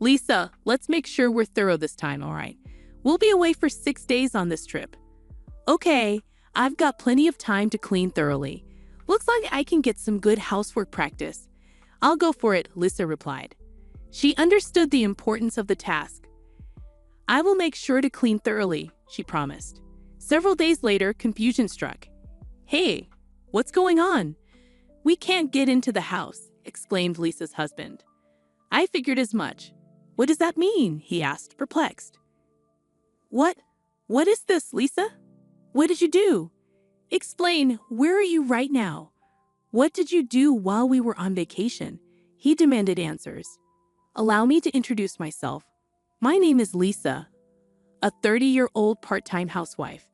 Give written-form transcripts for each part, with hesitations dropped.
Lisa, let's make sure we're thorough this time, all right? We'll be away for 6 days on this trip. Okay, I've got plenty of time to clean thoroughly. Looks like I can get some good housework practice. I'll go for it, Lisa replied. She understood the importance of the task. I will make sure to clean thoroughly, she promised. Several days later, confusion struck. Hey, what's going on? We can't get into the house, exclaimed Lisa's husband. I figured as much. What does that mean? He asked, perplexed. What is this, Lisa? What did you do? Explain, where are you right now? What did you do while we were on vacation? He demanded answers. Allow me to introduce myself. My name is Lisa, a 30-year-old part-time housewife.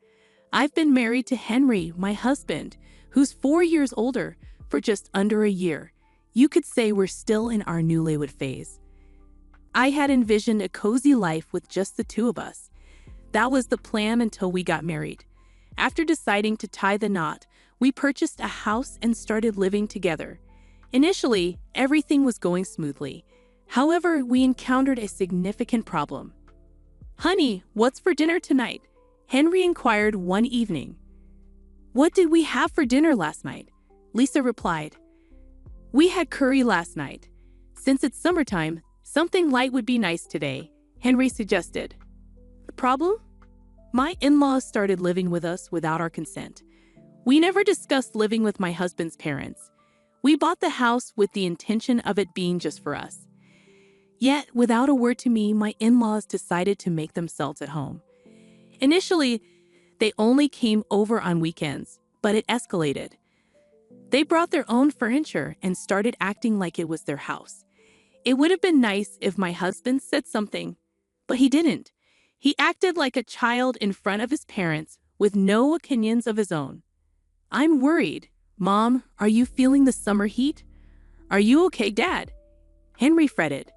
I've been married to Henry, my husband, who's 4 years older, for just under a year. You could say we're still in our newlywed phase. I had envisioned a cozy life with just the two of us. That was the plan until we got married. After deciding to tie the knot, we purchased a house and started living together. Initially, everything was going smoothly. However, we encountered a significant problem. Honey, what's for dinner tonight? Henry inquired one evening. What did we have for dinner last night? Lisa replied. We had curry last night. Since it's summertime, something light would be nice today, Henry suggested. The problem? My in-laws started living with us without our consent. We never discussed living with my husband's parents. We bought the house with the intention of it being just for us. Yet, without a word to me, my in-laws decided to make themselves at home. Initially, they only came over on weekends, but it escalated. They brought their own furniture and started acting like it was their house. It would have been nice if my husband said something, but he didn't. He acted like a child in front of his parents with no opinions of his own. I'm worried. Mom, are you feeling the summer heat? Are you okay, Dad? Henry fretted.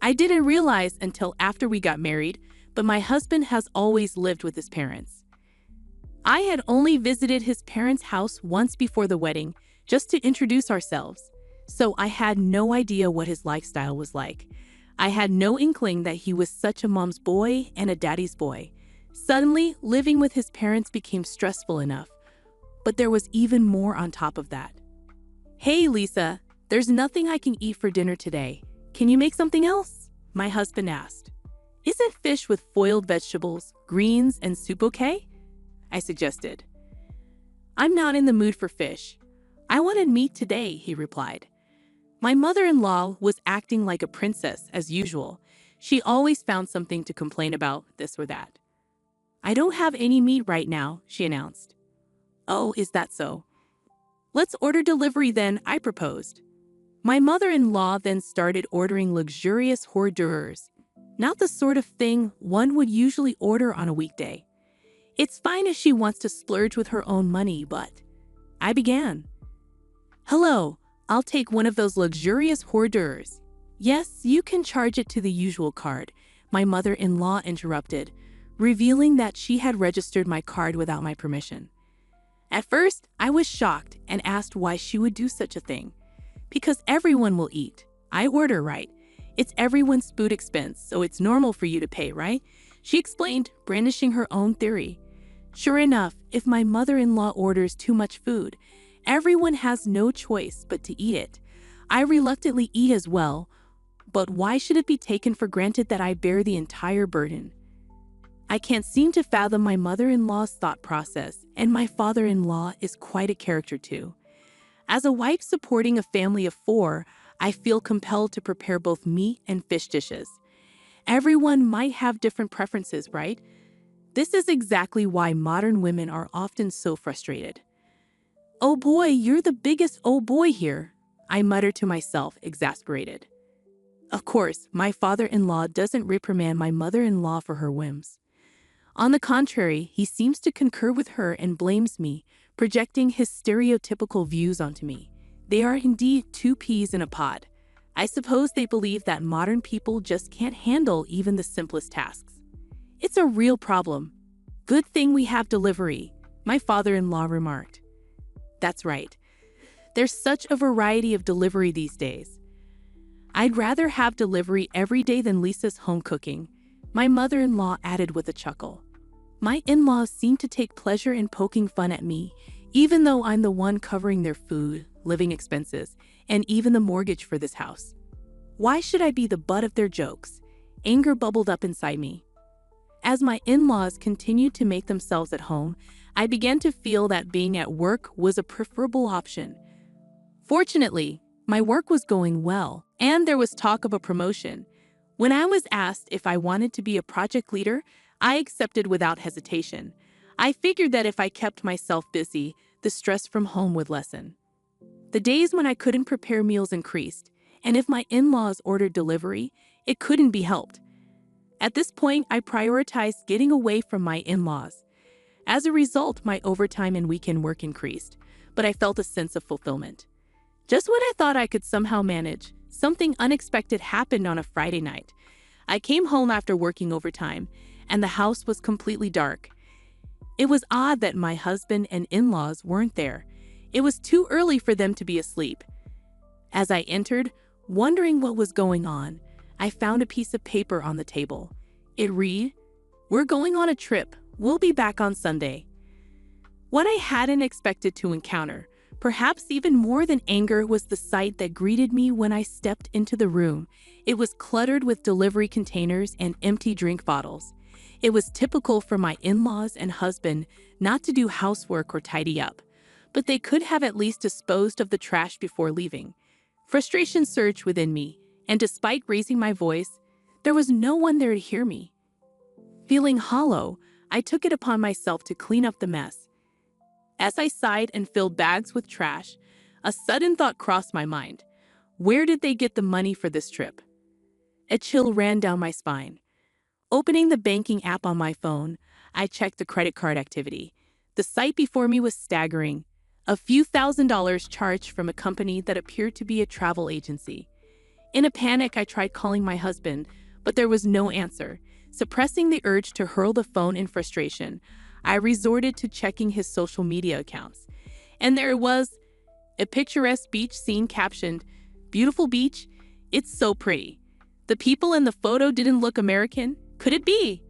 I didn't realize until after we got married, but my husband has always lived with his parents. I had only visited his parents' house once before the wedding, just to introduce ourselves, so I had no idea what his lifestyle was like. I had no inkling that he was such a mom's boy and a daddy's boy. Suddenly, living with his parents became stressful enough, but there was even more on top of that. Hey, Lisa, there's nothing I can eat for dinner today. Can you make something else? My husband asked. Isn't fish with foiled vegetables, greens, and soup okay? I suggested. I'm not in the mood for fish. I wanted meat today, he replied. My mother-in-law was acting like a princess as usual. She always found something to complain about, this or that. I don't have any meat right now, she announced. Oh, is that so? Let's order delivery then, I proposed. My mother-in-law then started ordering luxurious hors d'oeuvres, not the sort of thing one would usually order on a weekday. It's fine if she wants to splurge with her own money, but I began. Hello, I'll take one of those luxurious hors d'oeuvres. Yes, you can charge it to the usual card, my mother-in-law interrupted, revealing that she had registered my card without my permission. At first, I was shocked and asked why she would do such a thing. Because everyone will eat. I order, right? It's everyone's food expense, so it's normal for you to pay, right? She explained, brandishing her own theory. Sure enough, if my mother-in-law orders too much food, everyone has no choice but to eat it. I reluctantly eat as well, but why should it be taken for granted that I bear the entire burden? I can't seem to fathom my mother-in-law's thought process, and my father-in-law is quite a character too. As a wife supporting a family of 4, I feel compelled to prepare both meat and fish dishes. Everyone might have different preferences, right? This is exactly why modern women are often so frustrated. Oh boy, you're the biggest oh boy here, I muttered to myself, exasperated. Of course, my father-in-law doesn't reprimand my mother-in-law for her whims. On the contrary, he seems to concur with her and blames me, projecting his stereotypical views onto me. They are indeed 2 peas in a pod. I suppose they believe that modern people just can't handle even the simplest tasks. It's a real problem. Good thing we have delivery, my father-in-law remarked. That's right. There's such a variety of delivery these days. I'd rather have delivery every day than Lisa's home cooking, my mother-in-law added with a chuckle. My in-laws seem to take pleasure in poking fun at me, even though I'm the one covering their food, living expenses, and even the mortgage for this house. Why should I be the butt of their jokes? Anger bubbled up inside me. As my in-laws continued to make themselves at home, I began to feel that being at work was a preferable option. Fortunately, my work was going well, and there was talk of a promotion. When I was asked if I wanted to be a project leader, I accepted without hesitation. I figured that if I kept myself busy, the stress from home would lessen. The days when I couldn't prepare meals increased, and if my in-laws ordered delivery, it couldn't be helped. At this point, I prioritized getting away from my in-laws. As a result, my overtime and weekend work increased, but I felt a sense of fulfillment. Just when I thought I could somehow manage, something unexpected happened on a Friday night. I came home after working overtime, and the house was completely dark. It was odd that my husband and in-laws weren't there. It was too early for them to be asleep. As I entered, wondering what was going on, I found a piece of paper on the table. It read, "We're going on a trip. We'll be back on Sunday." What I hadn't expected to encounter, perhaps even more than anger, was the sight that greeted me when I stepped into the room. It was cluttered with delivery containers and empty drink bottles. It was typical for my in-laws and husband not to do housework or tidy up, but they could have at least disposed of the trash before leaving. Frustration surged within me, and despite raising my voice, there was no one there to hear me. Feeling hollow, I took it upon myself to clean up the mess. As I sighed and filled bags with trash, a sudden thought crossed my mind. Where did they get the money for this trip? A chill ran down my spine. Opening the banking app on my phone, I checked the credit card activity. The sight before me was staggering. A few $1,000s charged from a company that appeared to be a travel agency. In a panic, I tried calling my husband, but there was no answer. Suppressing the urge to hurl the phone in frustration, I resorted to checking his social media accounts. And there it was, a picturesque beach scene captioned, "Beautiful beach, it's so pretty." The people in the photo didn't look American. Could it be?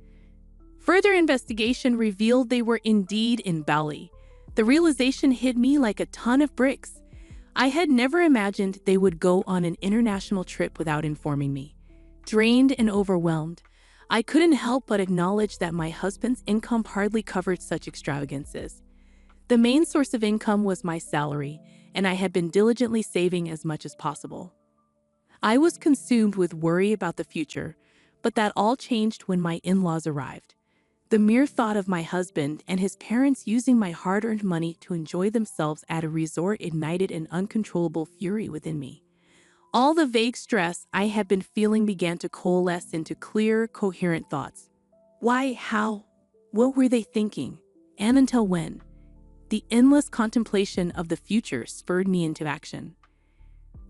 Further investigation revealed they were indeed in Bali. The realization hit me like a ton of bricks. I had never imagined they would go on an international trip without informing me. Drained and overwhelmed, I couldn't help but acknowledge that my husband's income hardly covered such extravagances. The main source of income was my salary, and I had been diligently saving as much as possible. I was consumed with worry about the future, but that all changed when my in-laws arrived. The mere thought of my husband and his parents using my hard-earned money to enjoy themselves at a resort ignited an uncontrollable fury within me. All the vague stress I had been feeling began to coalesce into clear, coherent thoughts. Why? How? What were they thinking? And until when? The endless contemplation of the future spurred me into action.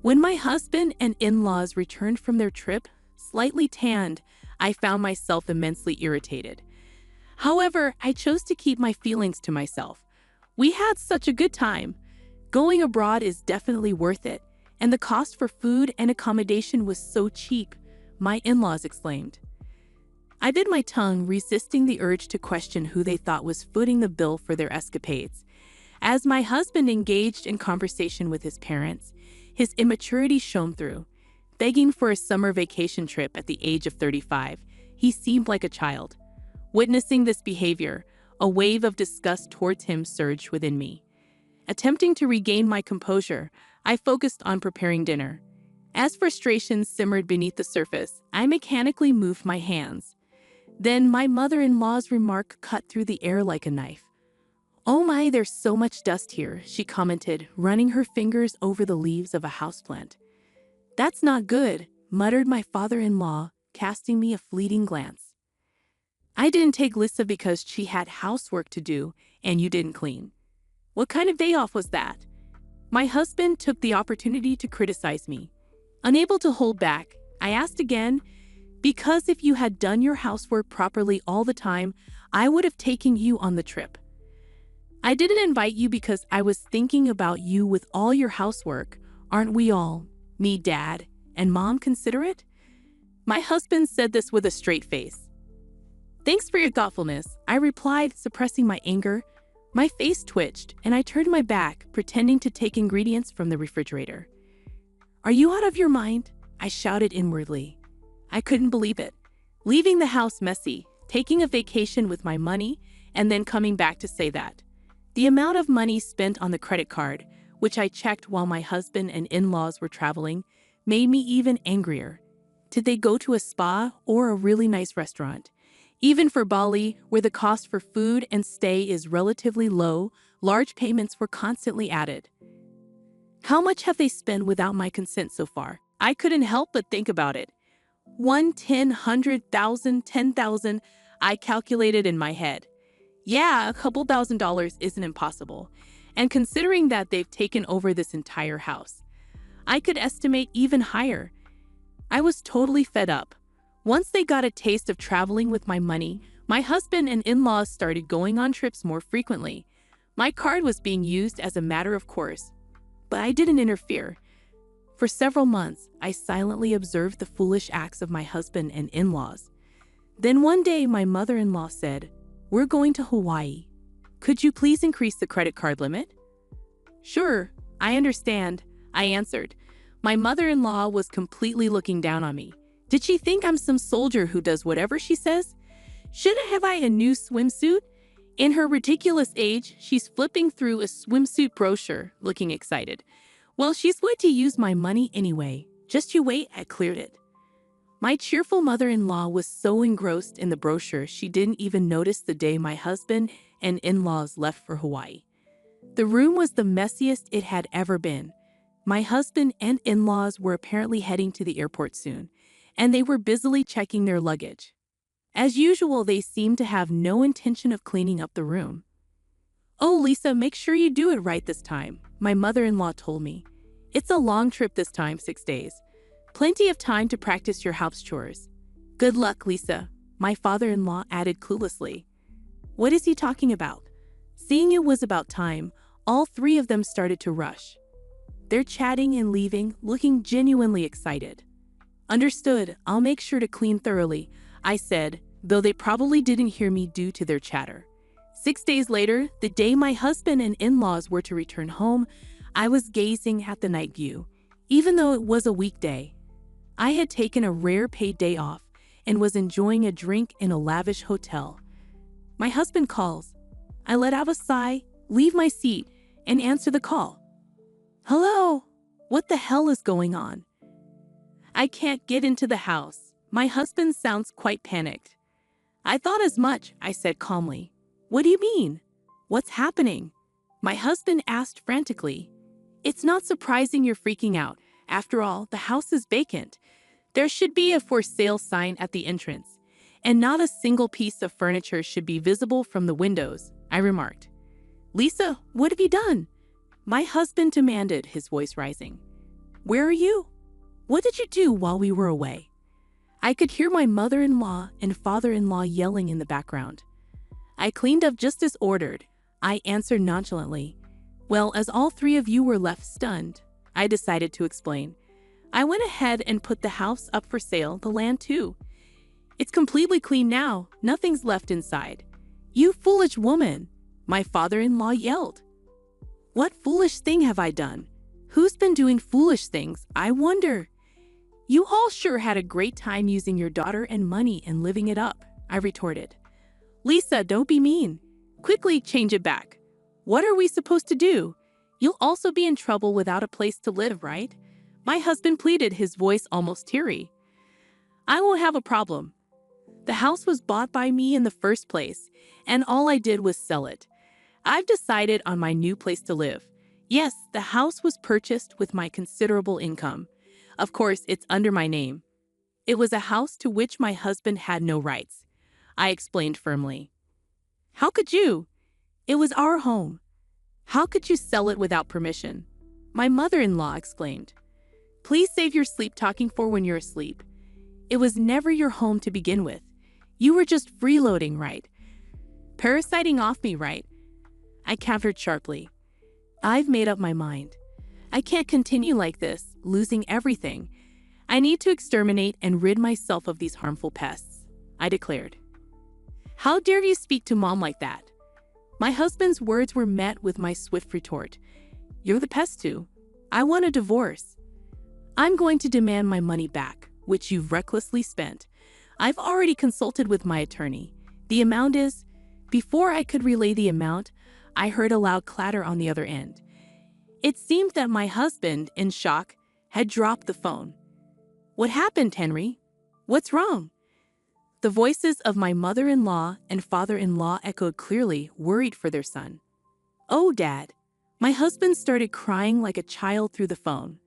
When my husband and in-laws returned from their trip, slightly tanned, I found myself immensely irritated. However, I chose to keep my feelings to myself. We had such a good time. Going abroad is definitely worth it, and the cost for food and accommodation was so cheap, my in-laws exclaimed. I bit my tongue, resisting the urge to question who they thought was footing the bill for their escapades. As my husband engaged in conversation with his parents, his immaturity shone through. Begging for a summer vacation trip at the age of 35, he seemed like a child. Witnessing this behavior, a wave of disgust towards him surged within me. Attempting to regain my composure, I focused on preparing dinner. As frustration simmered beneath the surface, I mechanically moved my hands. Then my mother-in-law's remark cut through the air like a knife. "Oh my, there's so much dust here," she commented, running her fingers over the leaves of a houseplant. "That's not good," muttered my father-in-law, casting me a fleeting glance. "I didn't take Lisa because she had housework to do and you didn't clean. What kind of day off was that?" My husband took the opportunity to criticize me. Unable to hold back, I asked again, "Because if you had done your housework properly all the time, I would have taken you on the trip. I didn't invite you because I was thinking about you with all your housework. Aren't we all? Me, Dad, And Mom considerate? My husband said this with a straight face. Thanks for your thoughtfulness, I replied, suppressing my anger. My face twitched, and I turned my back, pretending to take ingredients from the refrigerator. Are you out of your mind? I shouted inwardly. I couldn't believe it. Leaving the house messy, taking a vacation with my money, and then coming back to say that. The amount of money spent on the credit card, which I checked while my husband and in-laws were traveling, made me even angrier. Did they go to a spa or a really nice restaurant? Even for Bali, where the cost for food and stay is relatively low, large payments were constantly added. How much have they spent without my consent so far? I couldn't help but think about it. 1, 10, 100,000, 10,000, I calculated in my head. Yeah, a couple $1,000s isn't impossible. And considering that they've taken over this entire house, I could estimate even higher. I was totally fed up. Once they got a taste of traveling with my money, my husband and in-laws started going on trips more frequently. My card was being used as a matter of course, but I didn't interfere. For several months, I silently observed the foolish acts of my husband and in-laws. Then one day, my mother-in-law said, "We're going to Hawaii. Could you please increase the credit card limit?" "Sure, I understand," I answered. My mother-in-law was completely looking down on me. Did she think I'm some soldier who does whatever she says? Shouldn't have I a new swimsuit? In her ridiculous age, she's flipping through a swimsuit brochure, looking excited. Well, she's going to use my money anyway. Just you wait, I cleared it. My cheerful mother-in-law was so engrossed in the brochure she didn't even notice the day my husband and in-laws left for Hawaii. The room was the messiest it had ever been. My husband and in-laws were apparently heading to the airport soon, and they were busily checking their luggage. As usual, they seemed to have no intention of cleaning up the room. "Oh, Lisa, make sure you do it right this time," my mother-in-law told me. "It's a long trip this time, 6 days. Plenty of time to practice your house chores." "Good luck, Lisa," my father-in-law added cluelessly. What is he talking about? Seeing it was about time, all three of them started to rush. They're chatting and leaving, looking genuinely excited. "Understood, I'll make sure to clean thoroughly," I said, though they probably didn't hear me due to their chatter. 6 days later, the day my husband and in-laws were to return home, I was gazing at the night view. Even though it was a weekday, I had taken a rare paid day off and was enjoying a drink in a lavish hotel. My husband calls. I let out a sigh, leave my seat, and answer the call. "Hello? What the hell is going on?" "I can't get into the house." My husband sounds quite panicked. "I thought as much," I said calmly. "What do you mean? What's happening?" My husband asked frantically. "It's not surprising you're freaking out. After all, the house is vacant. There should be a for sale sign at the entrance, and not a single piece of furniture should be visible from the windows," I remarked. "Lisa, what have you done?" my husband demanded, his voice rising. "Where are you? What did you do while we were away?" I could hear my mother-in-law and father-in-law yelling in the background. "I cleaned up just as ordered," I answered nonchalantly. "Well, as all three of you were left stunned," I decided to explain. "I went ahead and put the house up for sale, the land too. It's completely clean now, nothing's left inside." "You foolish woman," my father-in-law yelled. "What foolish thing have I done? Who's been doing foolish things, I wonder?" "You all sure had a great time using your daughter and money and living it up," I retorted. "Lisa, don't be mean. Quickly change it back. What are we supposed to do? You'll also be in trouble without a place to live, right?" my husband pleaded, his voice almost teary. "I won't have a problem. The house was bought by me in the first place, and all I did was sell it. I've decided on my new place to live. Yes, the house was purchased with my considerable income. Of course, it's under my name. It was a house to which my husband had no rights," I explained firmly. "How could you? It was our home. How could you sell it without permission?" my mother-in-law exclaimed. "Please save your sleep talking for when you're asleep. It was never your home to begin with. You were just freeloading, right? Parasiting off me, right?" I countered sharply. "I've made up my mind. I can't continue like this, losing everything. I need to exterminate and rid myself of these harmful pests, I declared. How dare you speak to Mom like that? My husband's words were met with my swift retort. You're the pest too. I want a divorce. I'm going to demand my money back, which you've recklessly spent. I've already consulted with my attorney. The amount is... Before I could relay the amount, I heard a loud clatter on the other end. It seemed that my husband, in shock, had dropped the phone. What happened, Henry? What's wrong? The voices of my mother-in-law and father-in-law echoed clearly, worried for their son. Oh, Dad. My husband started crying like a child through the phone.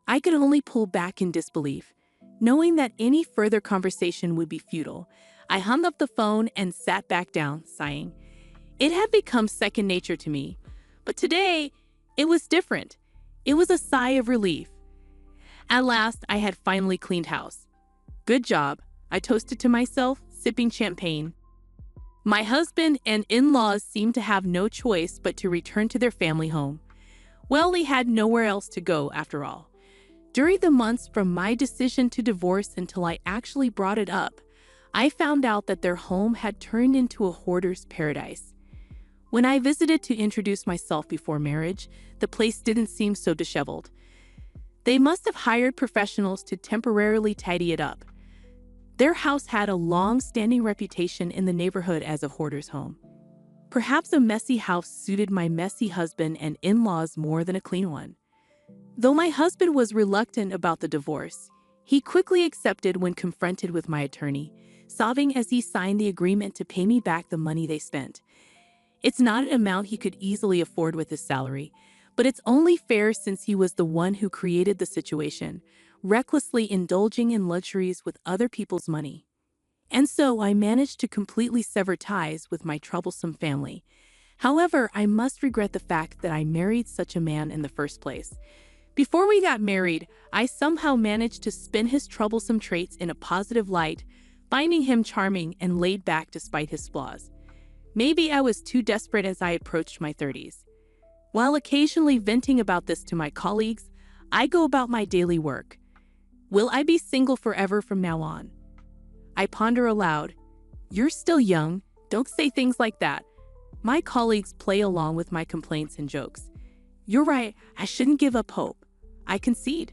I could only pull back in disbelief. Knowing that any further conversation would be futile, I hung up the phone and sat back down, sighing. It had become second nature to me, but today, it was different. It was a sigh of relief. At last, I had finally cleaned house. Good job, I toasted to myself, sipping champagne. My husband and in-laws seemed to have no choice but to return to their family home. Well, they had nowhere else to go, after all. During the months from my decision to divorce until I actually brought it up, I found out that their home had turned into a hoarder's paradise. When I visited to introduce myself before marriage, the place didn't seem so disheveled. They must have hired professionals to temporarily tidy it up. Their house had a long-standing reputation in the neighborhood as a hoarder's home. Perhaps a messy house suited my messy husband and in-laws more than a clean one. Though my husband was reluctant about the divorce, he quickly accepted when confronted with my attorney, sobbing as he signed the agreement to pay me back the money they spent. It's not an amount he could easily afford with his salary, but it's only fair since he was the one who created the situation, recklessly indulging in luxuries with other people's money. And so I managed to completely sever ties with my troublesome family. However, I must regret the fact that I married such a man in the first place. Before we got married, I somehow managed to spin his troublesome traits in a positive light, finding him charming and laid back despite his flaws. Maybe I was too desperate as I approached my 30s. While occasionally venting about this to my colleagues, I go about my daily work. Will I be single forever from now on? I ponder aloud. You're still young. Don't say things like that. My colleagues play along with my complaints and jokes. You're right. I shouldn't give up hope. I concede.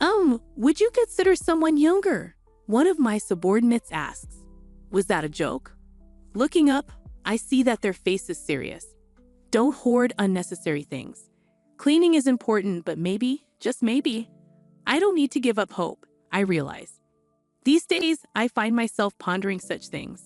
Would you consider someone younger? One of my subordinates asks. Was that a joke? Looking up, I see that their face is serious. Don't hoard unnecessary things. Cleaning is important, but maybe, just maybe, I don't need to give up hope, I realize. These days, I find myself pondering such things.